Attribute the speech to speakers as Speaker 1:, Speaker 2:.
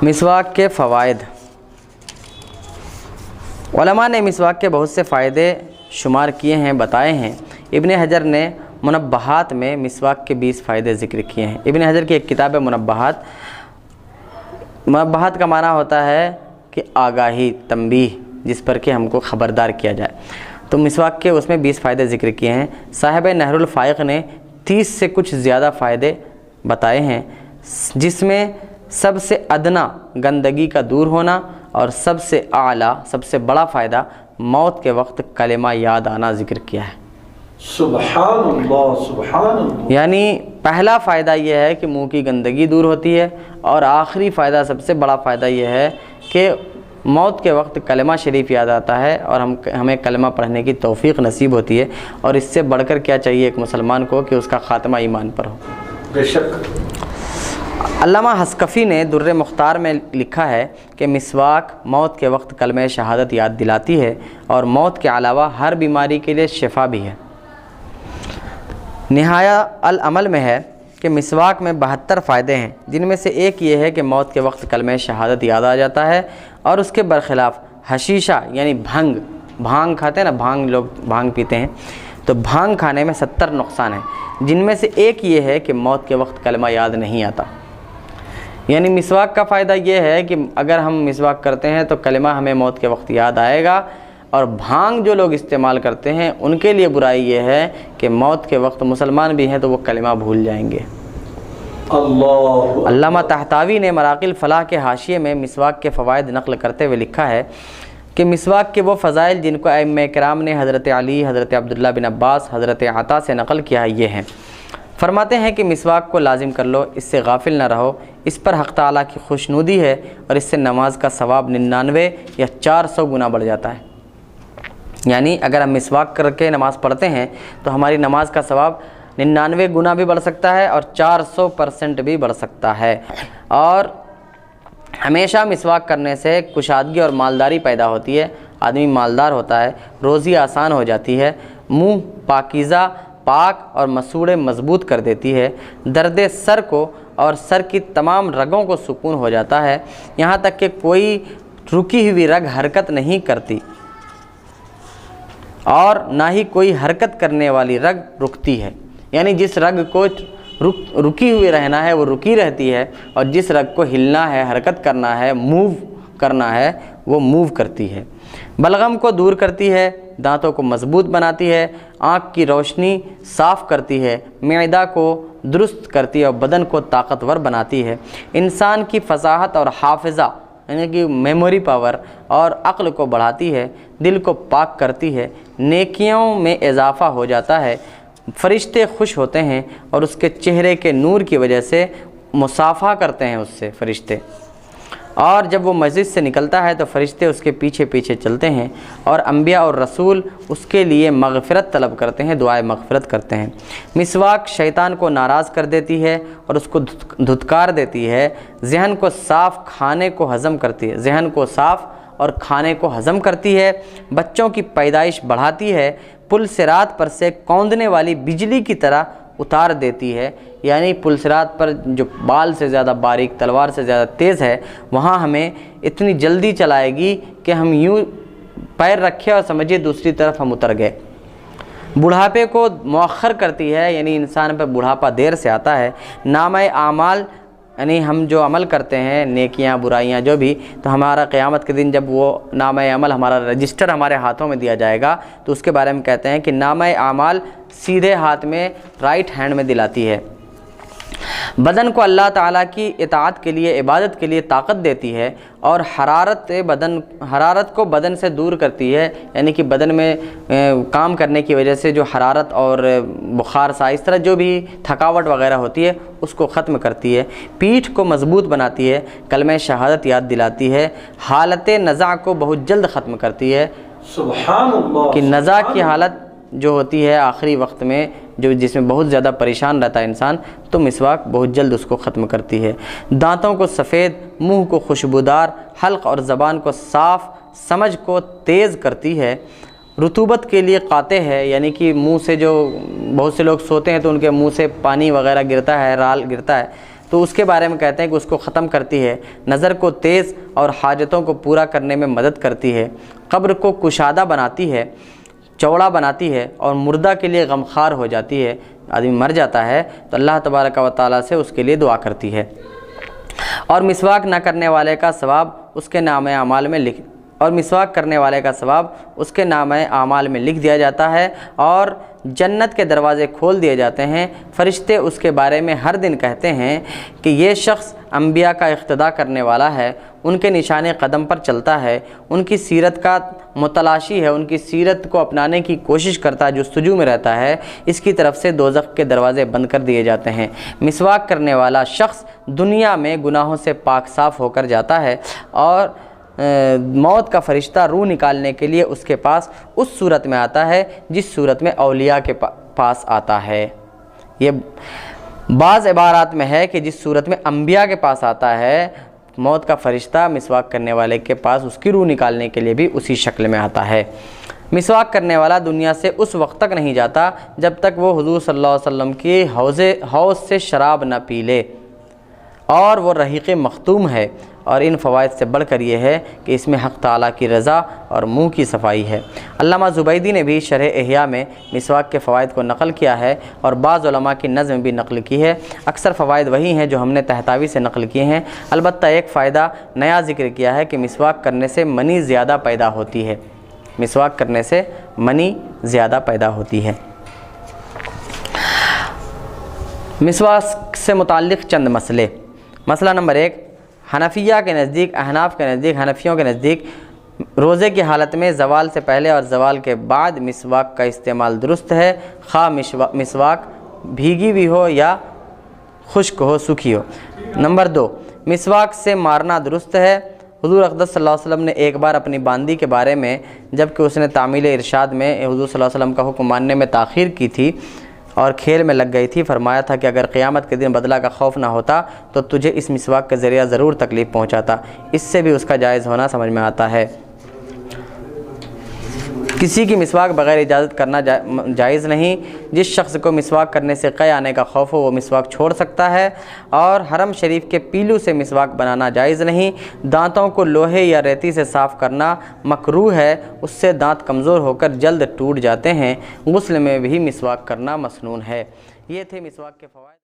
Speaker 1: مسواک کے فوائد۔ علماء نے مسواک کے بہت سے فائدے شمار کیے ہیں، بتائے ہیں۔ ابن حجر نے منبہات میں مسواک کے 20 فائدے ذکر کیے ہیں۔ ابن حجر کی ایک کتاب ہے منبہات۔ منبہات کا معنی ہوتا ہے کہ آگاہی، تنبیہ، جس پر کہ ہم کو خبردار کیا جائے۔ تو مسواک کے اس میں 20 فائدے ذکر کیے ہیں۔ صاحب نہر الفائق نے 30 سے کچھ زیادہ فائدے بتائے ہیں، جس میں سب سے ادنا گندگی کا دور ہونا اور سب سے اعلیٰ، سب سے بڑا فائدہ موت کے وقت کلمہ یاد آنا ذکر کیا ہے۔
Speaker 2: سبحان اللہ، سبحان اللہ۔
Speaker 1: یعنی پہلا فائدہ یہ ہے کہ منہ کی گندگی دور ہوتی ہے، اور آخری فائدہ، سب سے بڑا فائدہ یہ ہے کہ موت کے وقت کلمہ شریف یاد آتا ہے اور ہمیں کلمہ پڑھنے کی توفیق نصیب ہوتی ہے۔ اور اس سے بڑھ کر کیا چاہیے ایک مسلمان کو کہ اس کا خاتمہ ایمان پر ہو۔
Speaker 2: بے شک۔
Speaker 1: علامہ حسکفی نے در مختار میں لکھا ہے کہ مسواک موت کے وقت کلمہ شہادت یاد دلاتی ہے اور موت کے علاوہ ہر بیماری کے لیے شفا بھی ہے۔ نہایہ العمل میں ہے کہ مسواک میں 72 فائدے ہیں، جن میں سے ایک یہ ہے کہ موت کے وقت کلمہ شہادت یاد آ جاتا ہے، اور اس کے برخلاف حشیشہ یعنی بھانگ کھاتے ہیں نا، لوگ بھانگ پیتے ہیں، تو بھانگ کھانے میں 70 نقصان ہیں، جن میں سے ایک یہ ہے کہ موت کے وقت کلمہ یاد نہیں آتا۔ یعنی مسواک کا فائدہ یہ ہے کہ اگر ہم مسواک کرتے ہیں تو کلمہ ہمیں موت کے وقت یاد آئے گا، اور بھانگ جو لوگ استعمال کرتے ہیں ان کے لیے برائی یہ ہے کہ موت کے وقت مسلمان بھی ہیں تو وہ کلمہ بھول جائیں گے۔ علامہ طحطاوی نے مراقی الفلاح کے حاشیے میں مسواک کے فوائد نقل کرتے ہوئے لکھا ہے کہ مسواک کے وہ فضائل جن کو ائمہ کرام نے حضرت علی، حضرت عبداللہ بن عباس، حضرت عطا سے نقل کیا یہ ہیں۔ فرماتے ہیں کہ مسواک کو لازم کر لو، اس سے غافل نہ رہو، اس پر حق تعالیٰ کی خوشنودی ہے، اور اس سے نماز کا ثواب 99 یا 400 گنا بڑھ جاتا ہے۔ یعنی اگر ہم مسواک کر کے نماز پڑھتے ہیں تو ہماری نماز کا ثواب 99 گنا بھی بڑھ سکتا ہے اور 400% بھی بڑھ سکتا ہے۔ اور ہمیشہ مسواک کرنے سے کشادگی اور مالداری پیدا ہوتی ہے، آدمی مالدار ہوتا ہے، روزی آسان ہو جاتی ہے، منہ پاکیزہ، پاک اور مسوڑے مضبوط کر دیتی ہے، درد سر کو اور سر کی تمام رگوں کو سکون ہو جاتا ہے، یہاں تک کہ کوئی رکی ہوئی رگ حرکت نہیں کرتی اور نہ ہی کوئی حرکت کرنے والی رگ رکتی ہے۔ یعنی جس رگ کو رکی ہوئی رہنا ہے وہ رکی رہتی ہے، اور جس رگ کو ہلنا ہے، حرکت کرنا ہے، موو کرنا ہے، وہ موو کرتی ہے۔ بلغم کو دور کرتی ہے، دانتوں کو مضبوط بناتی ہے، آنکھ کی روشنی صاف کرتی ہے، معدہ کو درست کرتی ہے اور بدن کو طاقتور بناتی ہے، انسان کی فصاحت اور حافظہ یعنی کہ میموری پاور اور عقل کو بڑھاتی ہے، دل کو پاک کرتی ہے، نیکیوں میں اضافہ ہو جاتا ہے، فرشتے خوش ہوتے ہیں اور اس کے چہرے کے نور کی وجہ سے مصافحہ کرتے ہیں اس سے فرشتے، اور جب وہ مسجد سے نکلتا ہے تو فرشتے اس کے پیچھے پیچھے چلتے ہیں، اور انبیاء اور رسول اس کے لیے مغفرت طلب کرتے ہیں، دعائے مغفرت کرتے ہیں۔ مسواک شیطان کو ناراض کر دیتی ہے اور اس کو دھتکار دیتی ہے، ذہن کو صاف کھانے کو ہضم کرتی ہے، ذہن کو صاف اور کھانے کو ہضم کرتی ہے، بچوں کی پیدائش بڑھاتی ہے، پل صراط پر سے کوندنے والی بجلی کی طرح اتار دیتی ہے، یعنی پل صراط پر جو بال سے زیادہ باریک، تلوار سے زیادہ تیز ہے، وہاں ہمیں اتنی جلدی چلائے گی کہ ہم یوں پیر رکھے اور سمجھیے دوسری طرف ہم اتر گئے۔ بڑھاپے کو مؤخر کرتی ہے، یعنی انسان پہ بڑھاپا دیر سے آتا ہے۔ نامہ اعمال یعنی ہم جو عمل کرتے ہیں، نیکیاں برائیاں جو بھی، تو ہمارا قیامت کے دن جب وہ نامہ عمل، ہمارا رجسٹر ہمارے ہاتھوں میں دیا جائے گا تو اس کے بارے میں کہتے ہیں کہ نامہ اعمال سیدھے ہاتھ میں، رائٹ ہینڈ میں دلاتی ہے۔ بدن کو اللہ تعالیٰ کی اطاعت کے لیے، عبادت کے لیے طاقت دیتی ہے، اور حرارت کو بدن سے دور کرتی ہے، یعنی کہ بدن میں کام کرنے کی وجہ سے جو حرارت اور بخار سا اس طرح جو بھی تھکاوٹ وغیرہ ہوتی ہے اس کو ختم کرتی ہے، پیٹھ کو مضبوط بناتی ہے، کلمہ شہادت یاد دلاتی ہے، حالت نزع کو بہت جلد ختم کرتی ہے۔
Speaker 2: سبحان اللہ۔
Speaker 1: کہ نزع کی حالت جو ہوتی ہے آخری وقت میں، جس میں بہت زیادہ پریشان رہتا ہے انسان، تو مسواک بہت جلد اس کو ختم کرتی ہے۔ دانتوں کو سفید، منہ کو خوشبودار، حلق اور زبان کو صاف، سمجھ کو تیز کرتی ہے، رطوبت کے لیے قاطع ہے، یعنی کہ منہ سے جو بہت سے لوگ سوتے ہیں تو ان کے منہ سے پانی وغیرہ گرتا ہے، رال گرتا ہے، تو اس کے بارے میں کہتے ہیں کہ اس کو ختم کرتی ہے، نظر کو تیز اور حاجتوں کو پورا کرنے میں مدد کرتی ہے، قبر کو کشادہ بناتی ہے، چوڑا بناتی ہے، اور مردہ کے لیے غمخوار ہو جاتی ہے۔ آدمی مر جاتا ہے تو اللہ تبارک و تعالیٰ سے اس کے لیے دعا کرتی ہے، اور مسواک نہ کرنے والے کا ثواب اس کے نامہ اعمال میں لکھ دیا جاتا ہے، اور جنت کے دروازے کھول دیے جاتے ہیں۔ فرشتے اس کے بارے میں ہر دن کہتے ہیں کہ یہ شخص انبیاء کا اقتداء کرنے والا ہے، ان کے نشان قدم پر چلتا ہے، ان کی سیرت کا متلاشی ہے، ان کی سیرت کو اپنانے کی کوشش کرتا ہے، جستجو میں رہتا ہے، اس کی طرف سے دوزخ کے دروازے بند کر دیے جاتے ہیں۔ مسواک کرنے والا شخص دنیا میں گناہوں سے پاک صاف ہو کر جاتا ہے، اور موت کا فرشتہ روح نکالنے کے لیے اس کے پاس اس صورت میں آتا ہے جس صورت میں اولیاء کے پاس آتا ہے۔ یہ بعض عبارات میں ہے کہ جس صورت میں انبیاء کے پاس آتا ہے، موت کا فرشتہ مسواک کرنے والے کے پاس اس کی روح نکالنے کے لیے بھی اسی شکل میں آتا ہے۔ مسواک کرنے والا دنیا سے اس وقت تک نہیں جاتا جب تک وہ حضور صلی اللہ علیہ وسلم کی حوض سے شراب نہ پی لے، اور وہ رحیق مختوم ہے، اور ان فوائد سے بڑھ کر یہ ہے کہ اس میں حق تعالیٰ کی رضا اور منہ کی صفائی ہے۔ علامہ زبیدی نے بھی شرح احیاء میں مسواک کے فوائد کو نقل کیا ہے، اور بعض علماء کی نظم بھی نقل کی ہے۔ اکثر فوائد وہی ہیں جو ہم نے طحطاوی سے نقل کیے ہیں، البتہ ایک فائدہ نیا ذکر کیا ہے کہ مسواک کرنے سے منی زیادہ پیدا ہوتی ہے۔ مسواک کرنے سے منی زیادہ پیدا ہوتی ہے۔ مسواک سے متعلق چند مسئلے۔ مسئلہ نمبر 1، حنفیہ کے نزدیک، احناف کے نزدیک، حنفیوں کے نزدیک روزے کی حالت میں زوال سے پہلے اور زوال کے بعد مسواک کا استعمال درست ہے، خواہ مسواک بھیگی بھی ہو یا خشک ہو، سوکھی ہو۔ نمبر 2، مسواک سے مارنا درست ہے۔ حضور اقدس صلی اللہ علیہ وسلم نے ایک بار اپنی باندی کے بارے میں، جب کہ اس نے تعمیل ارشاد میں حضور صلی اللہ علیہ وسلم کا حکم ماننے میں تاخیر کی تھی اور کھیل میں لگ گئی تھی، فرمایا تھا کہ اگر قیامت کے دن بدلہ کا خوف نہ ہوتا تو تجھے اس مسواک کے ذریعہ ضرور تکلیف پہنچاتا۔ اس سے بھی اس کا جائز ہونا سمجھ میں آتا ہے۔ کسی کی مسواک بغیر اجازت کرنا جائز نہیں۔ جس شخص کو مسواک کرنے سے قے آنے کا خوف ہو وہ مسواک چھوڑ سکتا ہے، اور حرم شریف کے پیلو سے مسواک بنانا جائز نہیں۔ دانتوں کو لوہے یا ریتی سے صاف کرنا مکروہ ہے، اس سے دانت کمزور ہو کر جلد ٹوٹ جاتے ہیں۔ غسل میں بھی مسواک کرنا مسنون ہے۔ یہ تھے مسواک کے فوائد۔